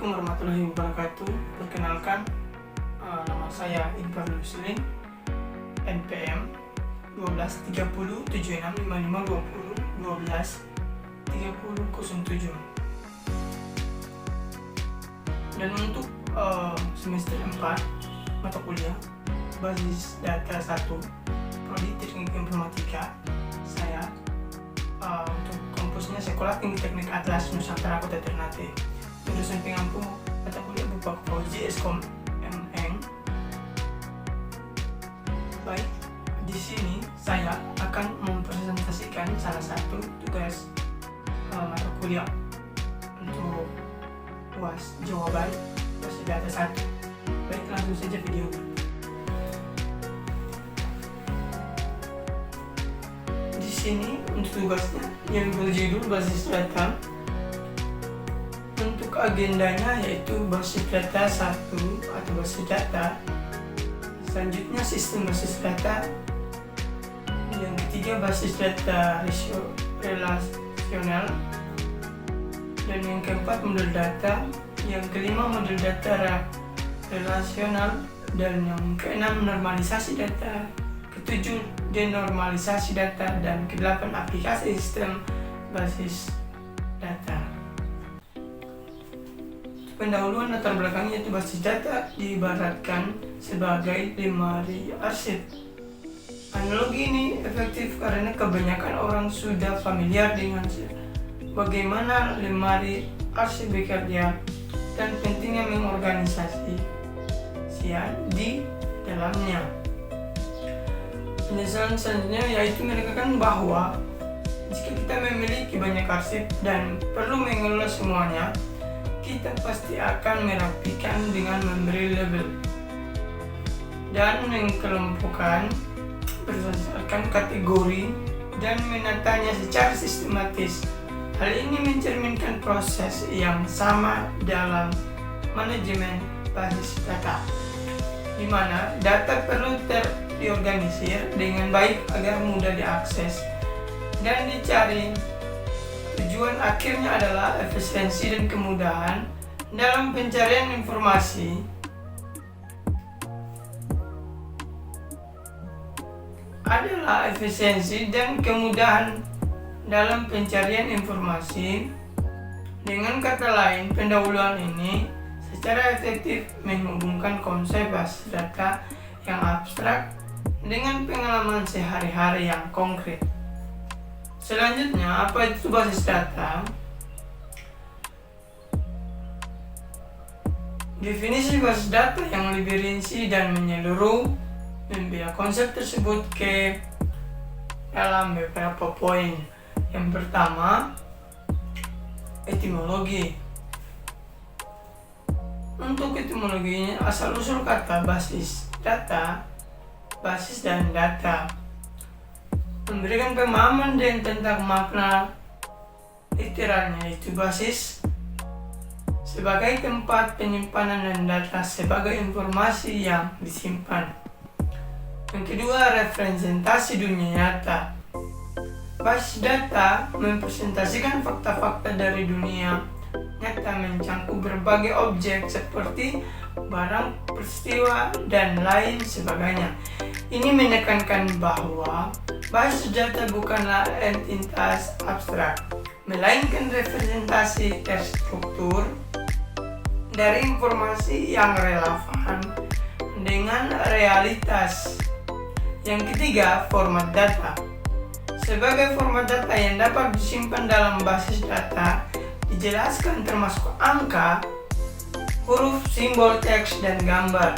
Assalamualaikum warahmatullahi wabarakatuh. Perkenalkan, nama saya Iqbal Muslim, NPM 1230765520123007. Dan untuk semester 4 mata kuliah basis data 1 Prodi Teknik Informatika, saya untuk kampusnya Sekolah Tinggi Teknik Atlas Nusantara Kota Ternate. Dosen pengampu mata kuliah Bapak Fauzi Eskom MN. Baik, di sini saya akan mempresentasikan salah satu tugas mata kuliah untuk UAS jawaban basis data 1. Baik, langsung saja videonya. Di sini untuk tugasnya yang berjudul basis data. Untuk agendanya yaitu basis data 1 atau basis data. Selanjutnya sistem basis data. Yang ketiga basis data relasional. Dan yang keempat model data. Yang kelima model data relasional. Dan yang keenam normalisasi data. Ketujuh denormalisasi data. Dan kedelapan aplikasi sistem basis data. Pendahuluan latar belakangnya itu basis data diibaratkan sebagai lemari arsip. Analogi ini efektif karena kebanyakan orang sudah familiar dengan bagaimana lemari arsip bekerja dan pentingnya mengorganisasi di dalamnya. Penjelasan selanjutnya yaitu menekankan bahwa jika kita memiliki banyak arsip dan perlu mengelola semuanya, kita pasti akan merapikan dengan memberi label dan mengelompokkan berdasarkan kategori dan menatanya secara sistematis. Hal ini mencerminkan proses yang sama dalam manajemen basis data, di mana data perlu diorganisir dengan baik agar mudah diakses dan dicari. Tujuan akhirnya adalah efisiensi dan kemudahan dalam pencarian informasi. Dengan kata lain, pendahuluan ini secara efektif menghubungkan konsep basis data yang abstrak dengan pengalaman sehari-hari yang konkret. Selanjutnya, apa itu basis data? Definisi basis data yang lebih rinci dan menyeluruh membawa konsep tersebut ke dalam beberapa poin. Yang pertama, etimologi. Untuk etimologinya, asal-usul kata basis data, basis dan data, memberikan pemahaman dan tentang makna literalnya, yaitu basis sebagai tempat penyimpanan dan data sebagai informasi yang disimpan. Yang kedua, representasi dunia nyata. Basis data mempresentasikan fakta-fakta dari dunia nyata, mencangkup berbagai objek seperti barang, peristiwa, dan lain sebagainya. Ini menekankan bahwa basis data bukanlah entitas abstrak, melainkan representasi terstruktur dari informasi yang relevan dengan realitas. Yang ketiga, format data. Sebagai format data yang dapat disimpan dalam basis data, dijelaskan termasuk angka, huruf, simbol, teks, dan gambar.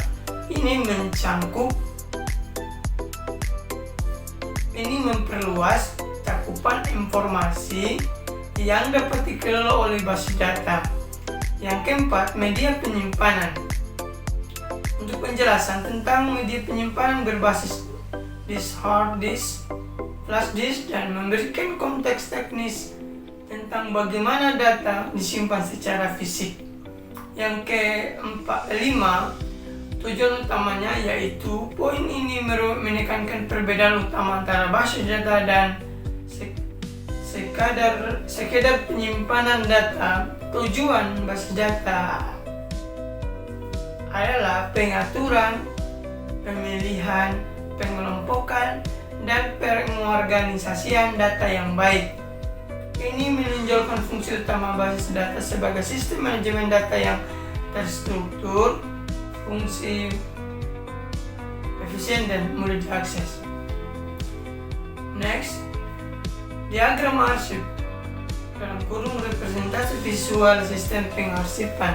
Ini memperluas cakupan informasi yang dapat dikelola oleh basis data. Yang keempat, media penyimpanan. Untuk penjelasan tentang media penyimpanan berbasis disk, hard disk, flash disk, dan memberikan konteks teknis tentang bagaimana data disimpan secara fisik. Yang kelima, tujuan utamanya yaitu poin ini menekankan perbedaan utama antara basis data dan sekedar penyimpanan data. Tujuan basis data adalah pengaturan, pemilihan, pengelompokan, dan pengorganisasian data yang baik. Ini menonjolkan fungsi utama basis data sebagai sistem manajemen data yang terstruktur, fungsi efisien dan mudah diakses. Next, diagram arsip dalam kurung representasi visual sistem pengarsipan.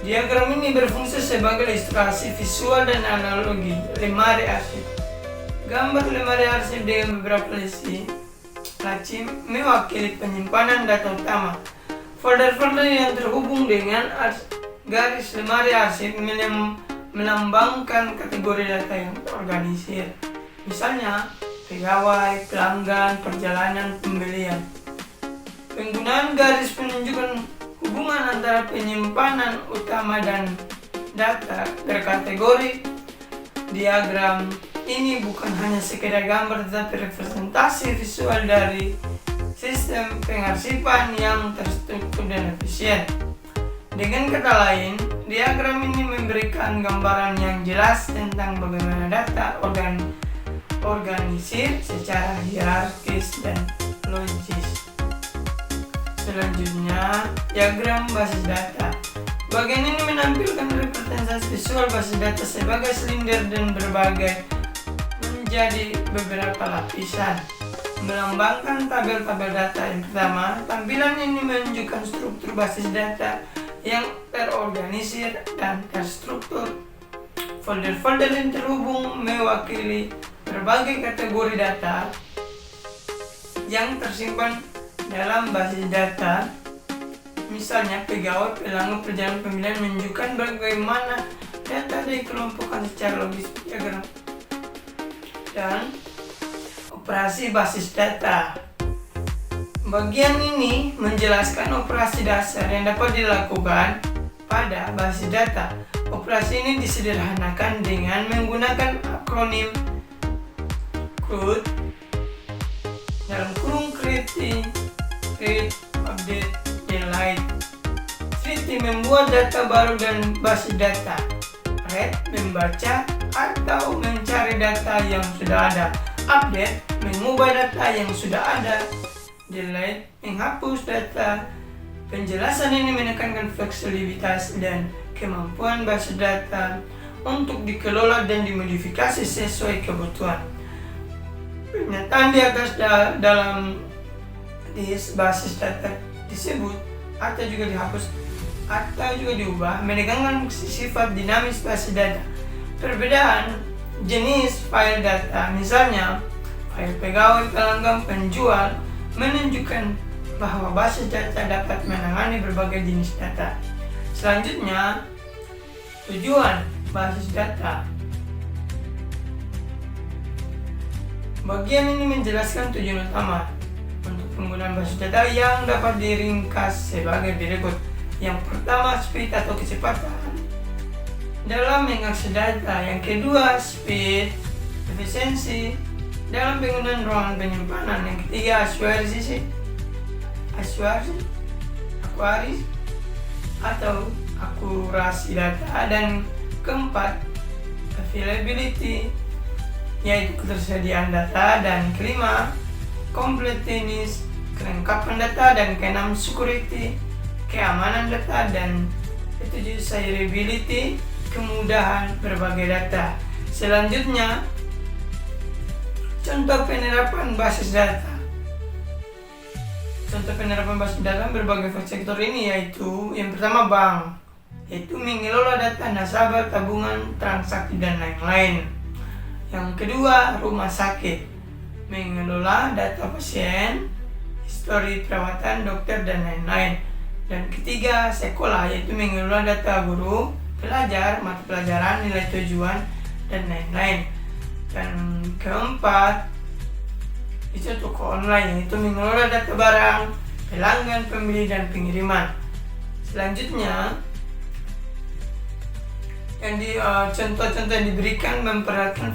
Diagram ini berfungsi sebagai ilustrasi visual dan analogi lemari arsip. Gambar lemari arsip dengan beberapa laci mewakili penyimpanan data utama. Folder-folder yang terhubung dengan garis lemari arsip melambangkan kategori data yang terorganisir. Misalnya, pegawai, pelanggan, perjalanan, pembelian. Penggunaan garis menunjukkan hubungan antara penyimpanan utama dan data berkategori. Diagram ini bukan hanya sekedar gambar tetapi representasi visual dari sistem pengarsipan yang terstruktur dan efisien. Dengan kata lain, diagram ini memberikan gambaran yang jelas tentang bagaimana data organisir secara hierarkis dan logis. Selanjutnya, diagram basis data. Bagian ini menampilkan representasi visual basis data sebagai silinder dan menjadi beberapa lapisan, melambangkan tabel-tabel data. Yang pertama, tampilan ini menunjukkan struktur basis data yang terorganisir dan terstruktur. Folder-folder yang terhubung mewakili berbagai kategori data yang tersimpan dalam basis data. Misalnya, pegawai, pelanggan, perjalanan, pemilihan menunjukkan bagaimana data dikelompokkan secara logis. Diagram dan operasi basis data. Bagian ini menjelaskan operasi dasar yang dapat dilakukan pada basis data. Operasi ini disederhanakan dengan menggunakan akronim CRUD dalam kurung create, update, delete. Create membuat data baru dan basis data. Read membaca atau mencari data yang sudah ada. Update mengubah data yang sudah ada. Delete menghapus data. Penjelasan ini menekankan fleksibilitas dan kemampuan basis data untuk dikelola dan dimodifikasi sesuai kebutuhan. Pernyataan di atas dalam basis data disebut atau juga dihapus atau juga diubah menekankan sifat dinamis basis data. Perbedaan jenis file data, misalnya file pegawai, pelanggan, penjual, menunjukkan bahwa basis data dapat menangani berbagai jenis data. Selanjutnya, tujuan basis data. Bagian ini menjelaskan tujuan utama untuk penggunaan basis data yang dapat diringkas sebagai berikut. Yang pertama, speed atau kecepatan dalam mengakses data. Yang kedua, speed, efisiensi dalam penggunaan ruangan penyimpanan. Yang ketiga, akurasi data. Dan keempat, availability, yaitu ketersediaan data. Dan kelima, completeness, kelengkapan data. Dan keenam, security, keamanan data. Dan ketujuh, shareability, kemudahan berbagai data. Selanjutnya, contoh penerapan basis data. Contoh penerapan basis data berbagai sektor ini yaitu yang pertama bank, yaitu mengelola data nasabah, tabungan, transaksi dan lain-lain. Yang kedua, rumah sakit, mengelola data pasien, histori perawatan, dokter dan lain-lain. Dan ketiga, sekolah, yaitu mengelola data guru, pelajar, mata pelajaran, nilai tujuan dan lain-lain. Dan keempat, itu toko online, yaitu mengelola data barang, pelanggan, pembeli, dan pengiriman. Selanjutnya, yang contoh-contoh yang diberikan memperhatikan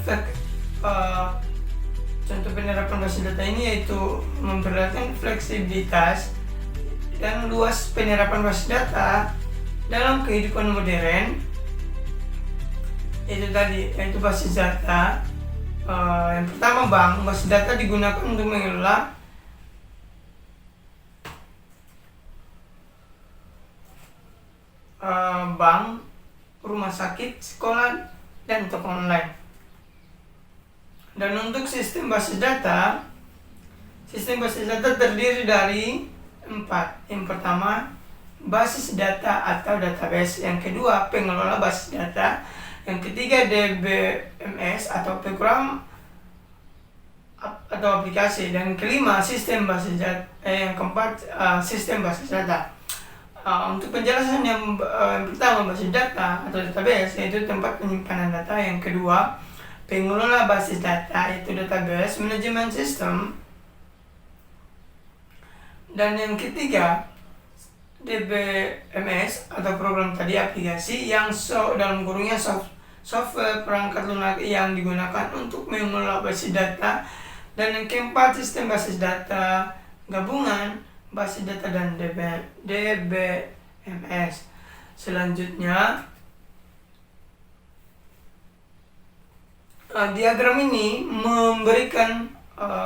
contoh penerapan basis data ini yaitu memperhatikan fleksibilitas dan luas penerapan basis data, dalam kehidupan modern, yaitu basis data. Yang pertama, bank. Basis data digunakan untuk mengelola bank, rumah sakit, sekolah, dan toko online. Dan untuk sistem basis data terdiri dari 4. Yang pertama, basis data atau database. Yang kedua, pengelola basis data. Yang ketiga, DBMS atau program atau aplikasi. Dan kelima, sistem basis data. Yang keempat, sistem basis data. Untuk penjelasan yang pertama, basis data atau database, yaitu tempat penyimpanan data. Yang kedua, pengelola basis data, yaitu database, manajemen sistem. Dan yang ketiga, DBMS atau program tadi, aplikasi yang dalam kurungnya software perangkat lunak yang digunakan untuk mengelola basis data. Dan yang keempat, sistem basis data gabungan basis data dan DBMS. Selanjutnya, diagram ini memberikan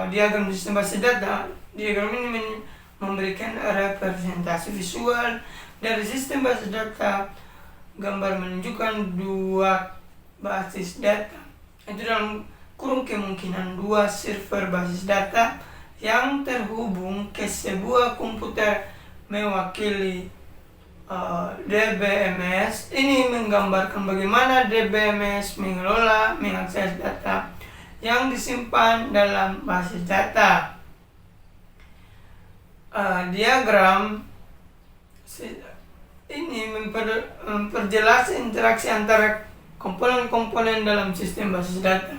diagram sistem basis data. Diagram ini memberikan representasi visual dari sistem basis data. Gambar menunjukkan 2 basis data. Itu dalam kurung kemungkinan 2 server basis data yang terhubung ke sebuah komputer mewakili DBMS. Ini menggambarkan bagaimana DBMS mengelola, mengakses data yang disimpan dalam basis data. Diagram ini memperjelas interaksi antara komponen-komponen dalam sistem basis data.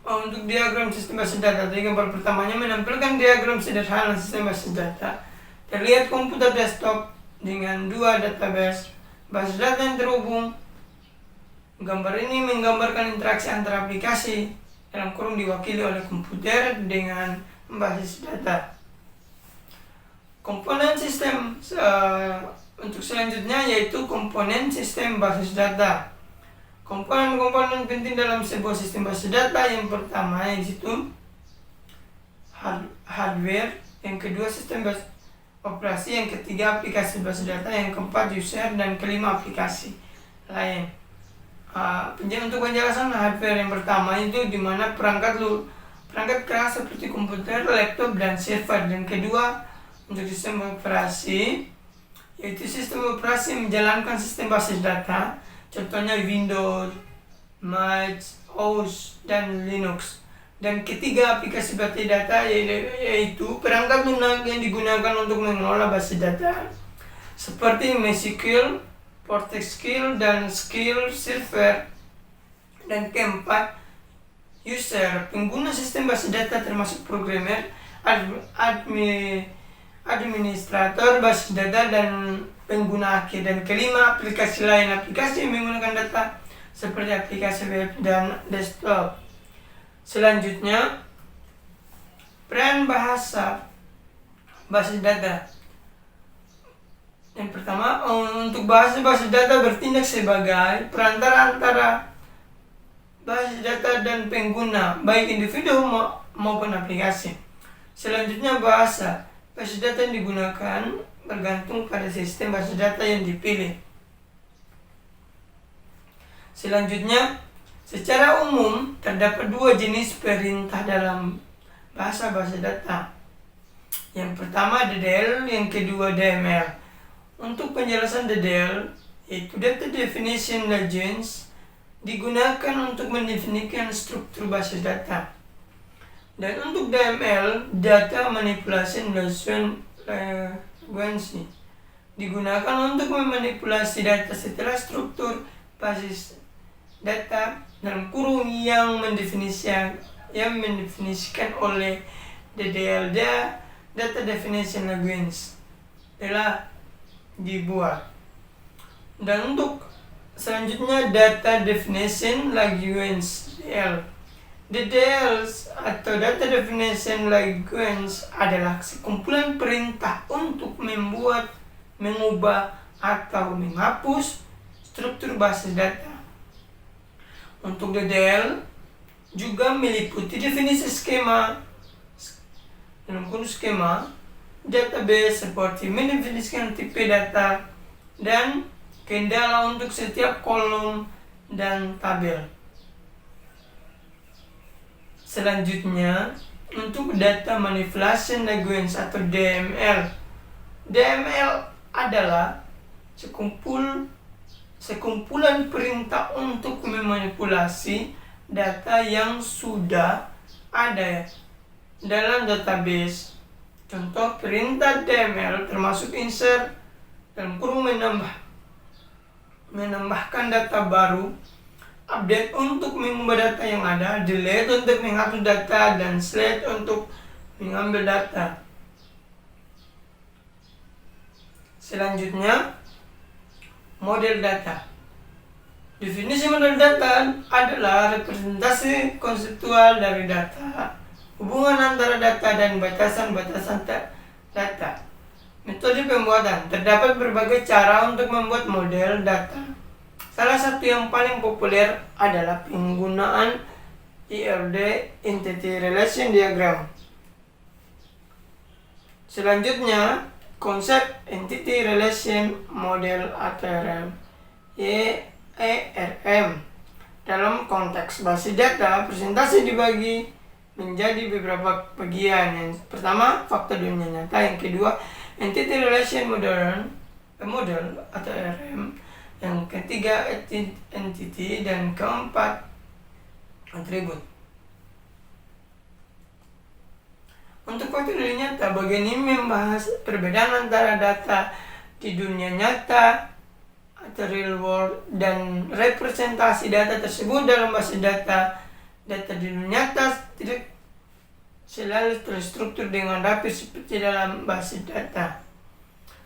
Untuk diagram sistem basis data, gambar pertamanya menampilkan diagram sederhana sistem basis data. Terlihat komputer desktop dengan 2 database basis data yang terhubung. Gambar ini menggambarkan interaksi antara aplikasi dalam kurung diwakili oleh komputer dengan basis data. Komponen sistem untuk selanjutnya yaitu komponen sistem basis data. Komponen-komponen penting dalam sebuah sistem basis data, yang pertama yaitu hardware, yang kedua sistem basis operasi, yang ketiga aplikasi basis data, yang keempat user, dan kelima aplikasi lain. Untuk penjelasan hardware, yang pertama itu dimana perangkat keras seperti komputer, laptop, dan server. Dan kedua, untuk sistem operasi, yaitu sistem operasi menjalankan sistem basis data. Contohnya Windows, Mac OS, dan Linux. Dan ketiga, aplikasi basis data, yaitu perangkat lunak yang digunakan untuk mengelola basis data seperti MySQL, PostgreSQL, dan SQL Server. Dan keempat, user, pengguna sistem basis data termasuk programmer, administrator basis data, dan pengguna akhir. Dan kelima, aplikasi lain, aplikasi yang menggunakan data seperti aplikasi web dan desktop. Selanjutnya, peran bahasa basis data. Yang pertama, untuk basis data bertindak sebagai perantara antara basis data dan pengguna, baik individu maupun aplikasi. Selanjutnya, bahasa basis data yang digunakan bergantung pada sistem basis data yang dipilih. Selanjutnya, secara umum terdapat 2 jenis perintah dalam bahasa basis data. Yang pertama DDL, yang kedua DML. Untuk penjelasan DDL, yaitu Data Definition Language, digunakan untuk mendefinisikan struktur basis data. Dan untuk DML, Data Manipulation Language, digunakan untuk memanipulasi data setelah struktur basis data dalam kurung yang mendefinisikan oleh DDL, Data Definition Language, telah dibuat. Dan untuk selanjutnya Data Definition Language DL, DDLs atau Data Definition Language adalah sekumpulan perintah untuk membuat, mengubah, atau menghapus struktur basis data. Untuk DDL juga meliputi definisi skema, dalam kursus skema, database seperti mendefinisikan tipe data dan kendala untuk setiap kolom dan tabel. Selanjutnya, untuk Data Manipulation Language atau DML. DML adalah sekumpulan perintah untuk memanipulasi data yang sudah ada dalam database. Contoh perintah DML termasuk insert, dalam kurung menambahkan data baru, update untuk mengubah data yang ada, delete untuk menghapus data, dan select untuk mengambil data. Selanjutnya, model data. Definisi model data adalah representasi konseptual dari data, hubungan antara data dan batasan-batasan data. Metode pembuatan. Terdapat berbagai cara untuk membuat model data. Salah satu yang paling populer adalah penggunaan IRD, Entity Relation Diagram. Selanjutnya, konsep Entity Relation Model atau ERM. Dalam konteks basis data, presentasi dibagi menjadi beberapa bagian. Yang pertama, fakta dunia nyata. Yang kedua, Entity Relation Model atau ERM. Yang ketiga, entity, dan keempat, atribut. Untuk fakta dunia nyata, bagian ini membahas perbedaan antara data di dunia nyata atau real world dan representasi data tersebut dalam basis data. Data di dunia nyata tidak selalu terstruktur dengan rapi seperti dalam basis data.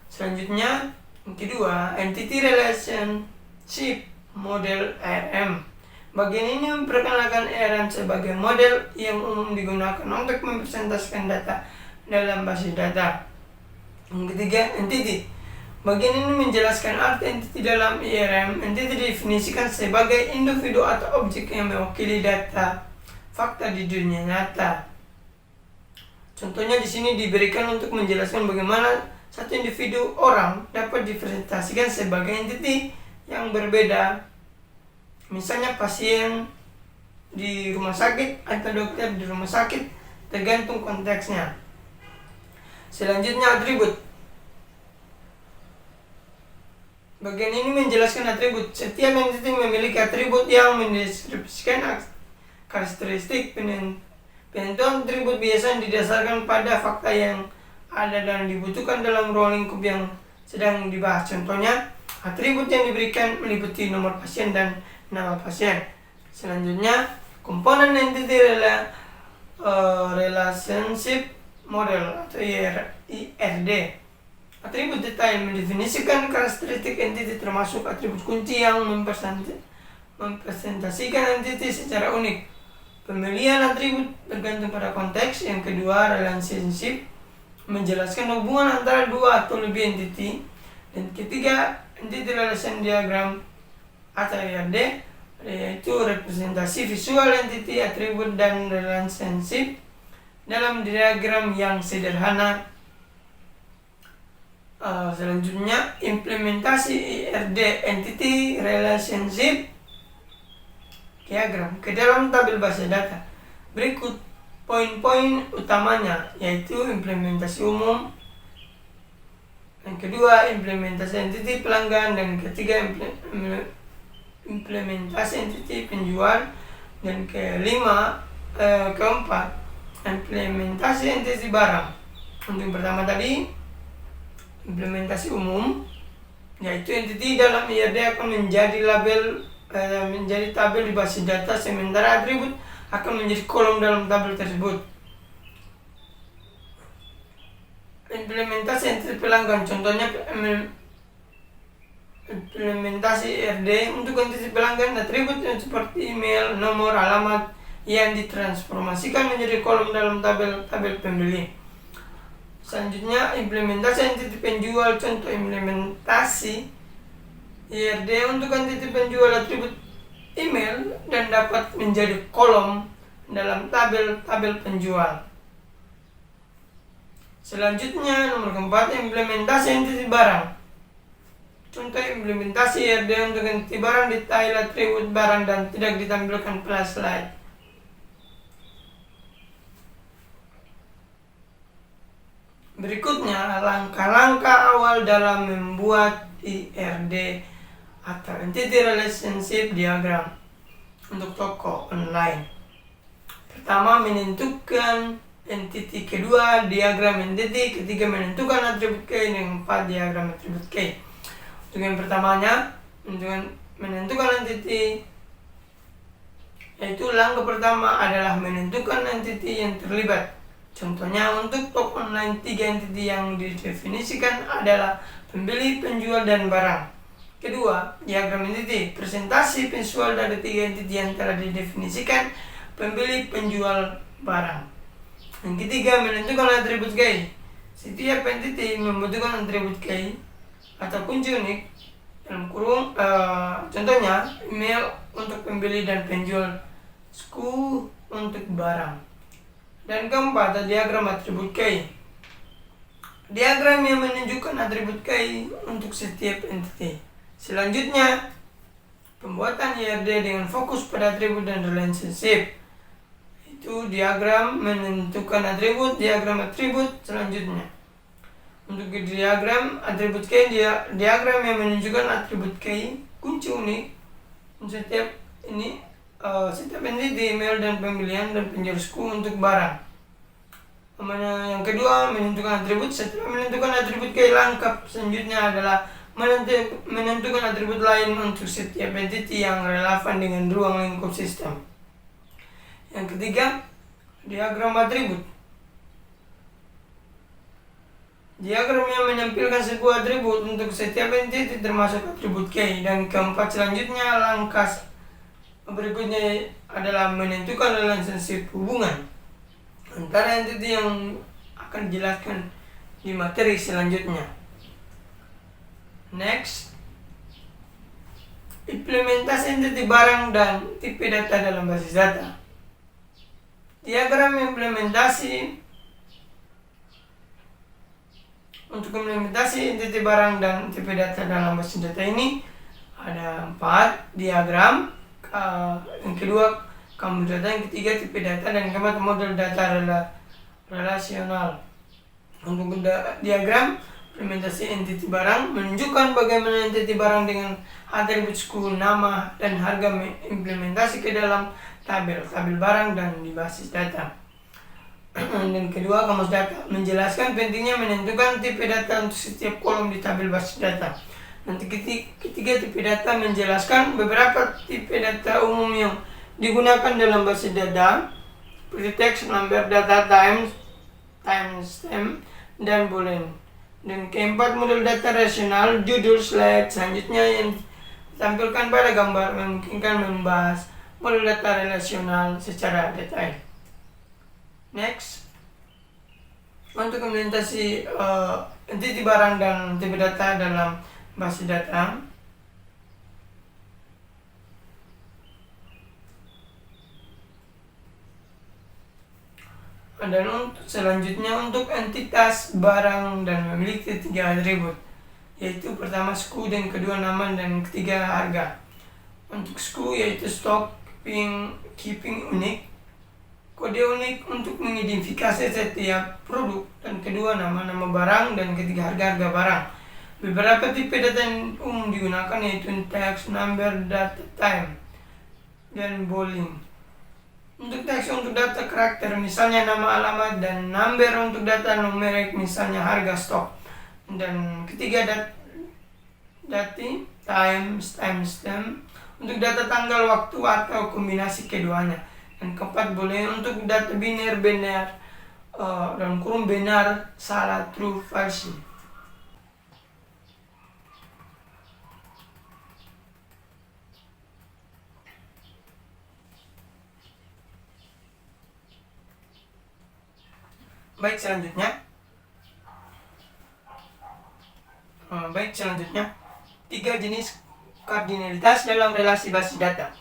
Selanjutnya, yang kedua, Entity Relationship Model ERM. Bagian ini memperkenalkan ERM sebagai model yang umum digunakan untuk mempresentasikan data dalam basis data. Yang ketiga, Entity. Bagian ini menjelaskan arti entity dalam ERM. Entity didefinisikan sebagai individu atau objek yang mewakili data fakta di dunia nyata. Contohnya di sini diberikan untuk menjelaskan bagaimana satu individu orang dapat dipresentasikan sebagai entiti yang berbeda. Misalnya pasien di rumah sakit atau dokter di rumah sakit, tergantung konteksnya. Selanjutnya, atribut. Bagian ini menjelaskan atribut. Setiap entiti memiliki atribut yang mendeskripsikan karakteristik. Penentuan atribut biasanya didasarkan pada fakta yang ada dan dibutuhkan dalam ruang lingkup yang sedang dibahas. Contohnya, atribut yang diberikan meliputi nomor pasien dan nama pasien. Selanjutnya, komponen entity relationship model atau IRD. Atribut detail mendefinisikan karakteristik entity termasuk atribut kunci yang mempresentasikan entity secara unik. Pemilihan atribut bergantung pada konteks. Yang kedua, relationship menjelaskan hubungan antara dua atau lebih entity. Dan ketiga, Entity Relation Diagram atau IRD, yaitu representasi visual entity, atribut, dan relationship dalam diagram yang sederhana. Selanjutnya, implementasi IRD, Entity Relationship Diagram, ke dalam tabel basis data. Berikut poin-poin utamanya, yaitu implementasi umum, yang kedua implementasi entity pelanggan, dan ketiga implementasi entity penjual, dan keempat implementasi entity barang. Untuk yang pertama tadi, implementasi umum, yaitu entity dalam IRD akan menjadi tabel di basis data, sementara atribut akan menjadi kolom dalam tabel tersebut. Implementasi entity pelanggan, contohnya implementasi IRD untuk entity pelanggan, atribut seperti email, nomor, alamat, yang ditransformasikan menjadi kolom dalam tabel pembeli. Selanjutnya, implementasi entiti penjual. Contoh implementasi IRD untuk entiti penjual atribut email dan dapat menjadi kolom dalam tabel penjual. Selanjutnya, nomor keempat, implementasi entiti barang. Contoh implementasi IRD untuk entiti barang di tile atribut barang dan tidak ditampilkan flashlight. Berikutnya, langkah-langkah awal dalam membuat IRD atau Entity Relationship Diagram untuk toko online. Pertama, menentukan entity. Kedua, diagram entity. Ketiga, menentukan atribut key. Yang keempat, diagram atribut key. Untuk yang pertamanya, menentukan entity, yaitu langkah pertama adalah menentukan entity yang terlibat. Contohnya, untuk toko online, 3 entity yang didefinisikan adalah pembeli, penjual, dan barang. Kedua, diagram entity, presentasi visual dari 3 entity yang telah didefinisikan, pembeli, penjual, barang. Yang ketiga, menentukan atribut key. Setiap entity membutuhkan atribut key atau kunci unik, dalam kurung, contohnya email untuk pembeli dan penjual, SKU untuk barang. Dan keempat, diagram atribut key. Diagram yang menunjukkan atribut key untuk setiap entity. Selanjutnya, pembuatan IRD dengan fokus pada atribut dan relationship. Itu diagram menentukan atribut, diagram atribut selanjutnya. Untuk diagram atribut key, diagram yang menunjukkan atribut key, kunci unik setiap entity, email dan pembelian dan penjual SKU untuk barang. Yang kedua, menentukan atribut. Setelah menentukan atribut key, langkah selanjutnya adalah menentukan atribut lain untuk setiap entity yang relevan dengan ruang lingkup sistem. Yang ketiga, diagram atribut. Diagram yang menampilkan sebuah atribut untuk setiap entity termasuk atribut key. Dan keempat, selanjutnya langkah berikutnya adalah menentukan relationship hubungan antara entity yang akan dijelaskan di materi selanjutnya. Next, implementasi entity barang dan tipe data dalam basis data. Diagram implementasi. Untuk implementasi entity barang dan tipe data dalam basis data ini ada 4 diagram. Yang kedua, kamu data. Yang ketiga, tipe data. Dan keempat, model data relasional. Untuk diagram implementasi entity barang menunjukkan bagaimana entity barang dengan atribut SKU, nama, dan harga implementasi ke dalam tabel barang dan di basis data. Dan kedua, kamus data menjelaskan pentingnya menentukan tipe data untuk setiap kolom di tabel basis data. Nanti ketiga, tipe data menjelaskan beberapa tipe data umum yang digunakan dalam basis data, seperti teks, number, data, timestamp, dan boolean. Dan keempat, model data rasional. Judul slide selanjutnya yang ditampilkan pada gambar memungkinkan membahas model data relasional secara detail. Next, untuk implementasi entity barang dan tipe data dalam basis data. Dan selanjutnya untuk entitas barang dan memiliki 3 atribut, yaitu pertama SKU, dan kedua nama, dan ketiga harga. Untuk SKU yaitu stock keeping unik, kode unik untuk mengidentifikasi setiap produk, dan kedua nama barang, dan ketiga harga barang. Beberapa tipe data yang umum digunakan yaitu teks, number, data, time, dan boolean. Untuk teks untuk data karakter misalnya nama, alamat, dan number untuk data numerik misalnya harga stok. Dan ketiga timestamp untuk data tanggal, waktu, atau kombinasi keduanya. Dan keempat, boolean untuk data biner dalam kurung benar, salah, true, false. Baik, selanjutnya 3 jenis kardinalitas dalam relasi basis data,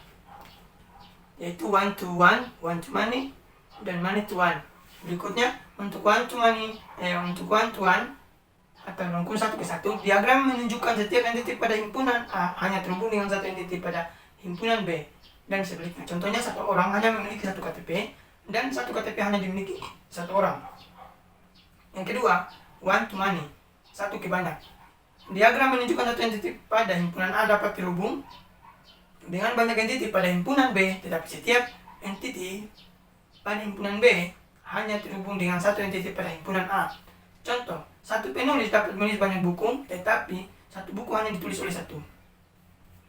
yaitu one to one, one to many, dan many to one. Berikutnya untuk one to many, untuk one to one atau rangkum 1 ke 1, diagram menunjukkan setiap entiti pada himpunan A hanya terhubung dengan satu entiti pada himpunan B, dan sebaliknya. Contohnya, satu orang hanya memiliki 1 KTP dan 1 KTP hanya dimiliki 1 orang. Yang kedua, one to many, 1 ke banyak. Diagram menunjukkan satu entiti pada himpunan A dapat terhubung dengan banyak entiti pada himpunan B, tetapi setiap entiti pada himpunan B hanya terhubung dengan satu entiti pada himpunan A. Contoh, satu penulis dapat menulis banyak buku, tetapi satu buku hanya ditulis oleh satu.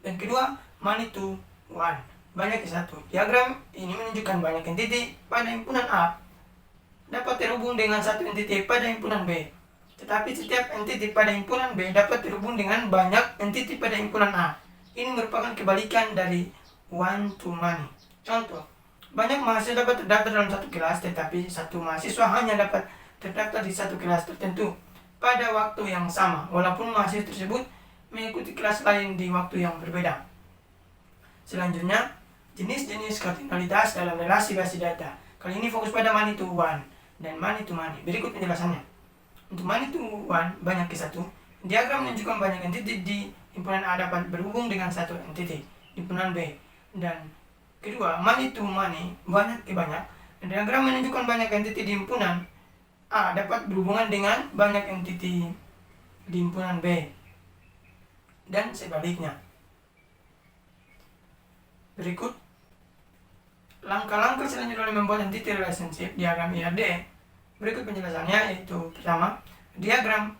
Dan kedua, many to one, banyak ke satu. Diagram ini menunjukkan banyak entiti pada himpunan A dapat terhubung dengan satu entiti pada himpunan B, tetapi setiap entiti pada himpunan B dapat terhubung dengan banyak entiti pada himpunan A. Ini merupakan kebalikan dari one to many. Contoh, banyak mahasiswa dapat terdaftar dalam satu kelas, tetapi satu mahasiswa hanya dapat terdaftar di satu kelas tertentu pada waktu yang sama, walaupun mahasiswa tersebut mengikuti kelas lain di waktu yang berbeda. Selanjutnya, jenis-jenis kardinalitas dalam relasi basis data. Kali ini fokus pada many to one dan many to many. Berikut penjelasannya. Untuk many to one, banyak ke satu, diagram menunjukkan banyak entiti di himpunan A dapat berhubung dengan satu entiti di himpunan B. Dan kedua, many to many, banyak ke banyak, diagram menunjukkan banyak entiti di himpunan A dapat berhubungan dengan banyak entiti di himpunan B, dan sebaliknya. Berikut langkah-langkah selanjutnya dalam membuat entity relationship diagram IRD. Berikut penjelasannya, yaitu pertama, diagram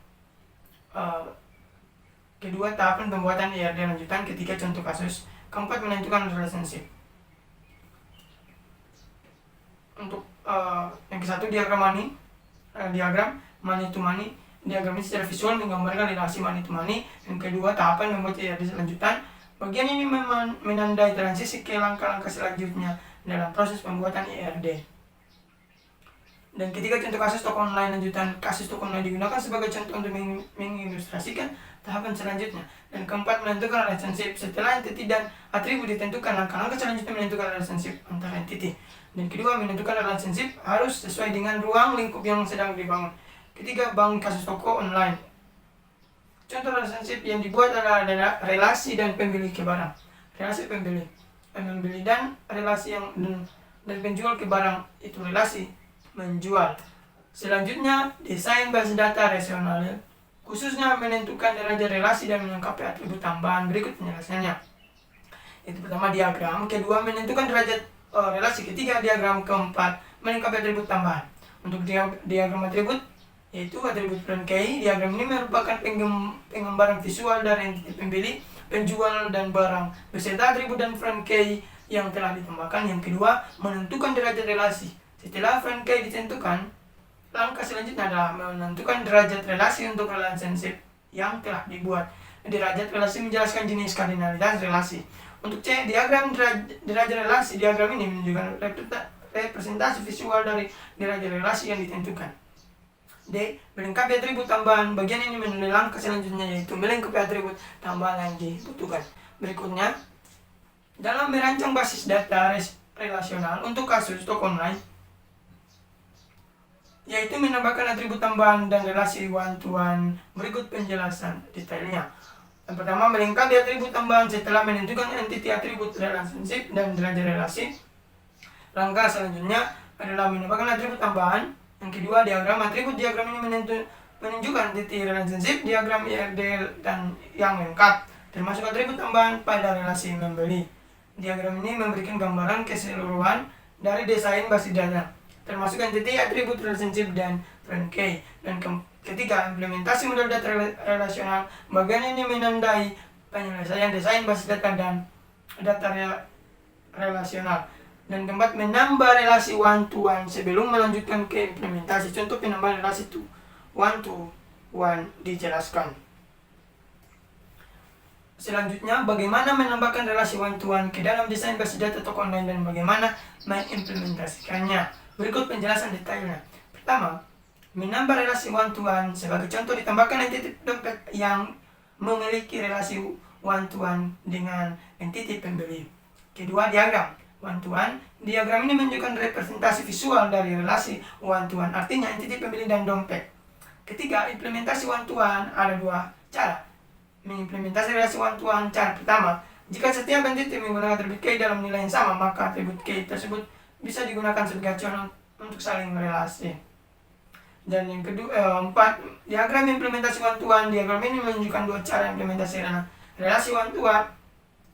kedua, tahapan pembuatan IRD lanjutan, ketiga, contoh kasus, keempat, menentukan relationship. Untuk yang ke satu, diagram money to money. Diagram ini secara visual menggambarkan relasi money to money. Yang kedua, tahapan membuat IRD lanjutan. Bagian ini menandai transisi ke langkah-langkah selanjutnya dalam proses pembuatan IRD. Dan ketiga, contoh kasus toko online lanjutan. Kasus toko online digunakan sebagai contoh untuk mengilustrasikan tahapan selanjutnya. Dan keempat, menentukan relationship. Setelah entiti dan atribut ditentukan, langkah-langkah selanjutnya menentukan relationship antara entiti. Dan kedua, menentukan relationship harus sesuai dengan ruang lingkup yang sedang dibangun. Ketiga, bangun kasus toko online. Contoh relationship yang dibuat adalah relasi dan pembeli ke barang. Relasi pembeli dan relasi yang dan penjual ke barang, itu relasi menjual. Selanjutnya, desain basis data rasional, khususnya menentukan derajat relasi dan melengkapi atribut tambahan. Berikut penjelasannya. Itu pertama, diagram. Kedua, menentukan derajat relasi. Ketiga, diagram. Keempat, melengkapi atribut tambahan. Untuk diagram atribut, yaitu atribut friend key. Diagram ini merupakan penggambaran visual dari entiti pembeli, penjual, dan barang beserta atribut dan friend key yang telah ditambahkan. Yang kedua, menentukan derajat relasi. Setelah friend key ditentukan, langkah selanjutnya adalah menentukan derajat relasi untuk relationship yang telah dibuat. Derajat relasi menjelaskan jenis kardinalitas relasi. Untuk C, diagram derajat relasi. Diagram ini menunjukkan representasi visual dari derajat relasi yang ditentukan. D, melengkapi atribut tambahan. Bagian ini menilai langkah selanjutnya, yaitu melengkapi atribut tambahan yang dibutuhkan. Berikutnya, dalam merancang basis data relasional untuk kasus toko online, yaitu menambahkan atribut tambahan dan relasi one to one. Berikut penjelasan detailnya. Yang pertama, melengkapi atribut tambahan. Setelah menentukan entiti, atribut, relationship, dan derajat relasi, langkah selanjutnya adalah menambahkan atribut tambahan. Yang kedua, diagram atribut. Diagram ini menunjukkan entiti, relationship, diagram IRD dan yang lengkap, termasuk atribut tambahan pada relasi membeli. Diagram ini memberikan gambaran keseluruhan dari desain basis data, termasuk entiti, atribut, relationship, dan friend key. Dan ketiga, implementasi model data relasional. Bagian ini menandai penyelesaian desain basis data dan data relasional. Dan keempat, menambah relasi one to one sebelum melanjutkan ke implementasi. Contoh penambahan relasi one to one dijelaskan. Selanjutnya, bagaimana menambahkan relasi one to one ke dalam desain basis data toko online dan bagaimana mengimplementasikannya. Berikut penjelasan detailnya. Pertama, menambah relasi one-to-one. Sebagai contoh, ditambahkan entiti dompet yang memiliki relasi one-to-one dengan entiti pembeli. Kedua, diagram one-to-one. Diagram ini menunjukkan representasi visual dari relasi one-to-one, artinya entiti pembeli dan dompet. Ketiga, implementasi one-to-one. Ada dua cara mengimplementasi relasi one-to-one. Cara pertama, jika setiap entiti menggunakan atribut key dalam nilai yang sama, maka atribut key tersebut bisa digunakan sebagai acuan untuk saling relasi. Dan yang kedua, 4, diagram implementasi one-to-one. Diagram ini menunjukkan dua cara implementasi relasi one-to-one.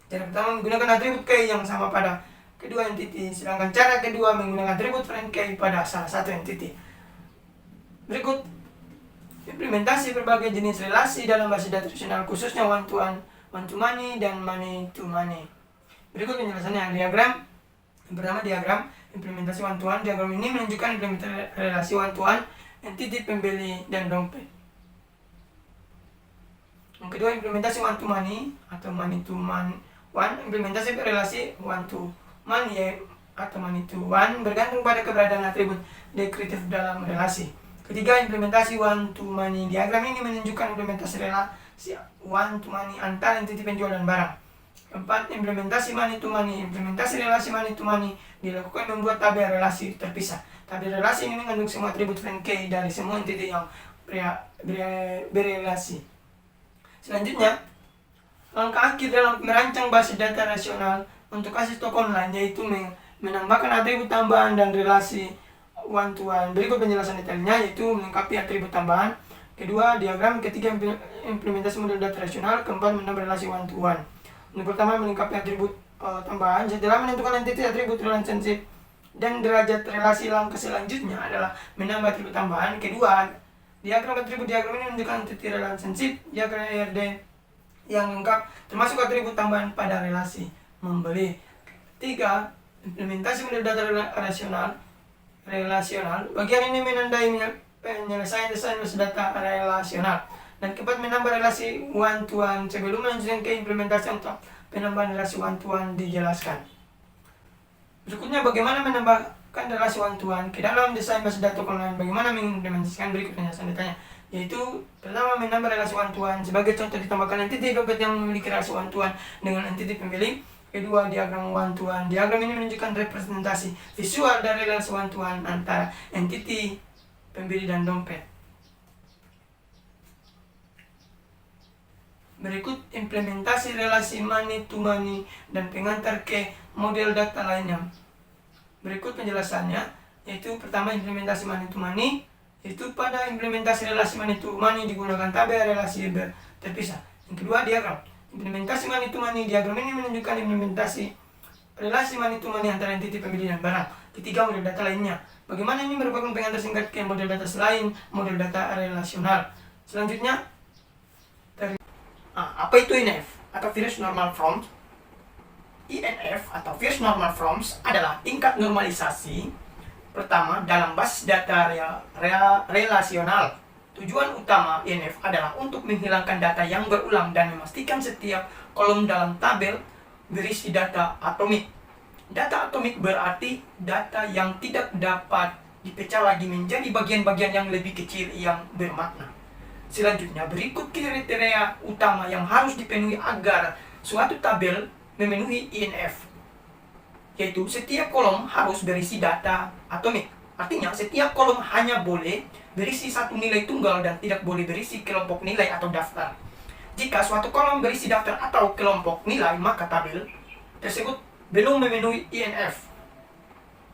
Cara pertama, menggunakan atribut key yang sama pada kedua entiti, sedangkan cara kedua menggunakan atribut friend key pada salah satu entiti. Berikut implementasi berbagai jenis relasi dalam basis data relasional, khususnya one-to-one, one-to-many, dan many-to-many. Berikut penjelasannya. Diagram yang pertama, diagram implementasi one-to-one. Diagram ini menunjukkan implementasi relasi one-to-one entiti pembeli dan dompet. Yang kedua, implementasi one-to-many atau many-to-one. Implementasi relasi one-to-many atau many-to-one bergantung pada keberadaan atribut deskriptif dalam relasi. Ketiga, implementasi one-to-many. Diagram ini menunjukkan implementasi relasi one-to-many antara entiti penjual dan barang. Keempat, implementasi many-to-many. Implementasi relasi many-to-many dilakukan membuat tabel relasi terpisah. Tabel relasi ini mengandung semua atribut friend key dari semua entiti yang berelasi. Selanjutnya, langkah akhir dalam merancang basis data rasional untuk kasus toko online yaitu menambahkan atribut tambahan dan relasi one-to-one. Berikut penjelasan detailnya, yaitu melengkapi atribut tambahan. Kedua, diagram. Ketiga, implementasi model data rasional. Keempat, menambah relasi one-to-one. Untuk pertama, melengkapi atribut tambahan. Setelah menentukan entiti, atribut, relationship, dan derajat relasi, langkah selanjutnya adalah menambah atribut tambahan. Kedua, diagram atribut. Diagram ini menunjukkan entiti, relationship, diagram ERD yang lengkap, termasuk atribut tambahan pada relasi membeli. Tiga, implementasi model data relasional. Bagian ini menandai penyelesaian desain basis data relasional. Dan keempat, menambah relasi one-to-one. Sebelum melanjutkan ke implementasi untuk penambahan relasi one-to-one dijelaskan. Berikutnya, bagaimana menambahkan relasi one-to-one ke dalam desain basis data online. Bagaimana mengimplementasikan, berikut penjelasan detailnya. Yaitu, pertama, menambah relasi one-to-one. Sebagai contoh, ditambahkan entiti dompet yang memiliki relasi one-to-one dengan entiti pembeli. Kedua, diagram one-to-one. Diagram ini menunjukkan representasi visual dari relasi one-to-one antara entiti pembeli dan dompet. Berikut implementasi relasi many-to-many dan pengantar ke model data lainnya. Berikut penjelasannya, yaitu pertama, implementasi many-to-many. Itu pada implementasi relasi many-to-many digunakan tabel relasi terpisah. Yang kedua, diagram implementasi many-to-many. Diagram ini menunjukkan implementasi relasi many-to-many antara entiti pembeli dan barang. Ketiga, model data lainnya. Bagaimana ini merupakan pengantar singkat ke model data selain model data relasional. Selanjutnya, apa itu INF atau First Normal Forms? INF atau First Normal Forms adalah tingkat normalisasi pertama dalam basis data relasional. Tujuan utama INF adalah untuk menghilangkan data yang berulang dan memastikan setiap kolom dalam tabel berisi data atomik. Data atomik berarti data yang tidak dapat dipecah lagi menjadi bagian-bagian yang lebih kecil yang bermakna. Selanjutnya, berikut kriteria utama yang harus dipenuhi agar suatu tabel memenuhi INF. Yaitu, setiap kolom harus berisi data atomik. Artinya, setiap kolom hanya boleh berisi satu nilai tunggal dan tidak boleh berisi kelompok nilai atau daftar. Jika suatu kolom berisi daftar atau kelompok nilai, maka tabel tersebut belum memenuhi INF.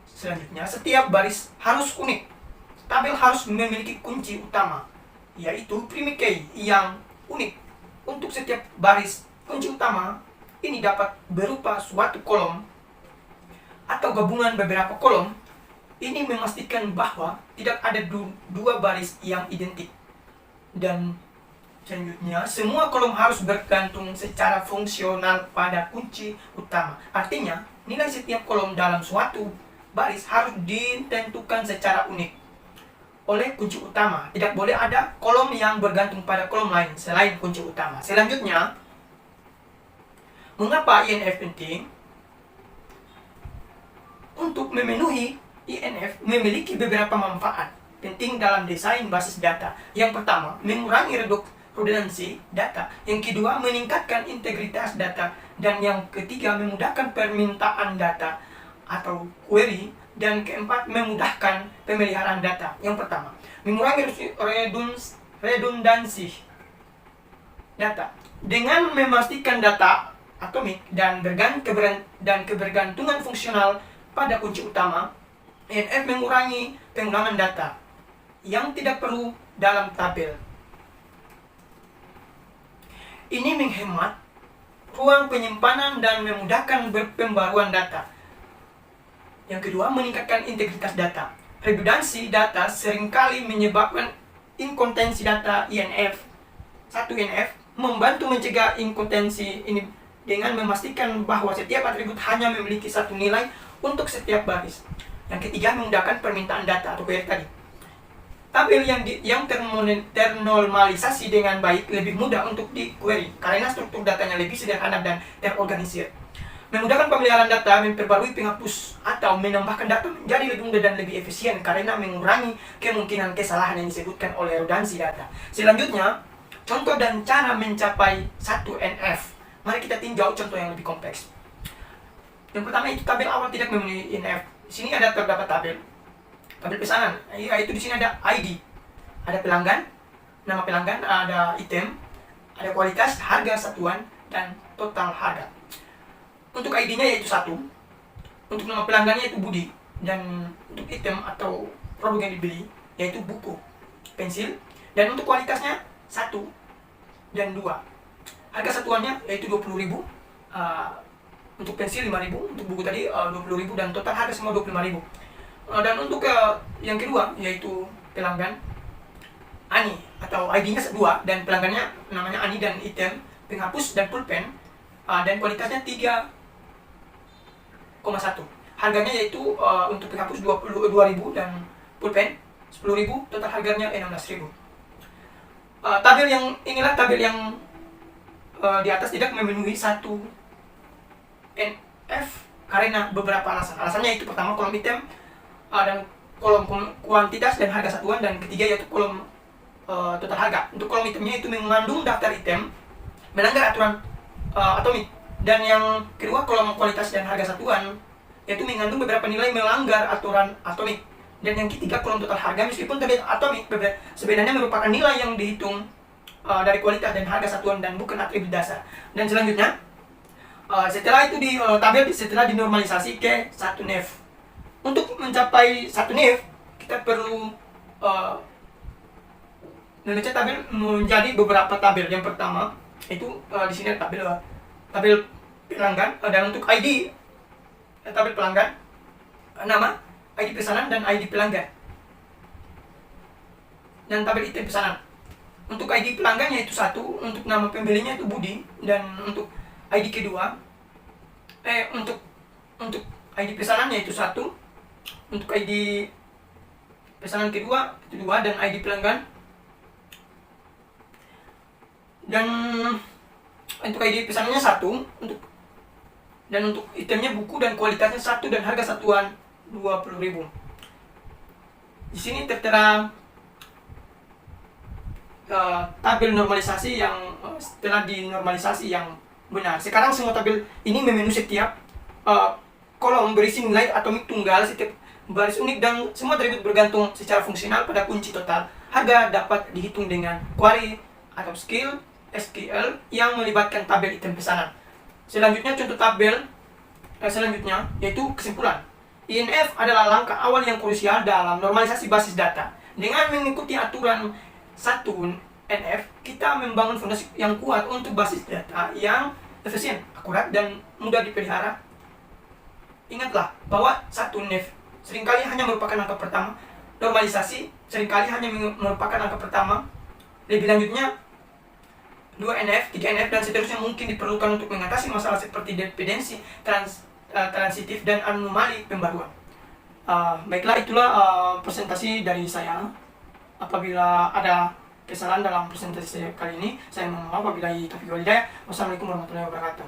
Selanjutnya, setiap baris harus unik. Tabel harus memiliki kunci utama, yaitu prime key yang unik. Untuk setiap baris kunci utama, ini dapat berupa suatu kolom atau gabungan beberapa kolom. Ini memastikan bahwa tidak ada dua baris yang identik. Dan selanjutnya, semua kolom harus bergantung secara fungsional pada kunci utama. Artinya, nilai setiap kolom dalam suatu baris harus ditentukan secara unik oleh kunci utama. Tidak boleh ada kolom yang bergantung pada kolom lain selain kunci utama. Selanjutnya, mengapa INF penting? Untuk memenuhi INF memiliki beberapa manfaat. penting dalam desain basis data. Yang pertama, mengurangi redundansi data. Yang kedua, meningkatkan integritas data. Dan yang ketiga, memudahkan permintaan data atau query. Dan keempat, memudahkan pemeliharaan data. Yang pertama, mengurangi redundansi data dengan memastikan data atomik dan kebergantungan fungsional pada kunci utama. INF mengurangi pengulangan data yang tidak perlu dalam tabel. Ini menghemat ruang penyimpanan dan memudahkan pembaruan data. Yang kedua, meningkatkan integritas data. Redundansi data seringkali menyebabkan inkonsistensi data. INF membantu mencegah inkonsistensi ini dengan memastikan bahwa setiap atribut hanya memiliki satu nilai untuk setiap baris. Yang ketiga, memudahkan permintaan data atau query tadi. Tabel yang ternormalisasi dengan baik lebih mudah untuk di-query karena struktur datanya lebih sederhana dan terorganisir. Memudahkan pemeliharaan data, memperbarui, penghapus, atau menambahkan data menjadi lebih mudah dan lebih efisien karena mengurangi kemungkinan kesalahan yang disebutkan oleh redundansi data. Selanjutnya, contoh dan cara mencapai 1NF. Mari kita tinjau contoh yang lebih kompleks. Yang pertama itu tabel awal tidak memenuhi INF. Di sini ada terdapat tabel pesanan. Yaitu di sini ada ID, ada pelanggan, nama pelanggan, ada item, ada kualitas, harga satuan, dan total harga. Untuk ID-nya yaitu 1, untuk nama pelanggannya yaitu Budi, dan untuk item atau produk yang dibeli yaitu buku, pensil, dan untuk kualitasnya 1 dan 2. Harga satuannya yaitu 20.000, untuk pensil 5.000, untuk buku tadi 20.000, dan total harga semua 25.000. Dan untuk yang kedua yaitu pelanggan Ani atau ID-nya 2 dan pelanggannya namanya Ani dan item, penghapus dan pulpen, dan kualitasnya 3,1. Harganya yaitu untuk penghapus 22.000 dan pulpen 10.000, total harganya 16.000. Inilah tabel yang di atas tidak memenuhi 1NF karena beberapa alasan. Alasannya itu pertama, kolom item dan kolom kuantitas dan harga satuan, dan ketiga yaitu kolom total harga. Untuk kolom itemnya itu mengandung daftar item, melanggar aturan atomik. Dan yang kedua, kolom kualitas dan harga satuan yaitu mengandung beberapa nilai melanggar aturan atomik. Dan yang ketiga, kolom total harga meskipun terlihat atomik, sebenarnya merupakan nilai yang dihitung dari kualitas dan harga satuan dan bukan atribut dasar. Dan selanjutnya, setelah itu setelah dinormalisasi ke 1NF. Untuk mencapai 1NF, kita perlu memecah tabel menjadi beberapa tabel. Yang pertama itu di sini ada tabel pelanggan, dan untuk ID tabel pelanggan, nama, ID pesanan, dan ID pelanggan, dan tabel item pesanan. Untuk ID pelanggan yaitu 1, untuk nama pembelinya itu Budi, dan untuk ID kedua untuk ID pesanan yaitu 1, untuk ID pesanan kedua itu 2, dan ID pelanggan, dan untuk ID pesanannya 1, dan untuk itemnya buku dan kualitasnya 1 dan harga satuan 20.000. Di sini tertera tabel normalisasi yang setelah dinormalisasi yang benar. Sekarang semua tabel ini memenuhi setiap kolom berisi nilai atomik tunggal, setiap baris unik, dan semua atribut bergantung secara fungsional pada kunci total. Harga dapat dihitung dengan query atau SQL yang melibatkan tabel item pesanan. Selanjutnya, contoh tabel selanjutnya yaitu kesimpulan. INF adalah langkah awal yang krusial dalam normalisasi basis data. Dengan mengikuti aturan 1NF, kita membangun fondasi yang kuat untuk basis data yang efisien, akurat, dan mudah dipelihara. Ingatlah bahwa 1NF seringkali hanya merupakan angka pertama, normalisasi seringkali hanya merupakan angka pertama. Lebih lanjutnya, 2NF, 3NF, dan seterusnya mungkin diperlukan untuk mengatasi masalah seperti dependensi transitif dan anomali pembaruan. Baiklah, itulah presentasi dari saya. Apabila ada kesalahan dalam presentasi kali ini, saya mohon maaf. Wabillahi taufiq wal hidayah. Wassalamualaikum warahmatullahi wabarakatuh.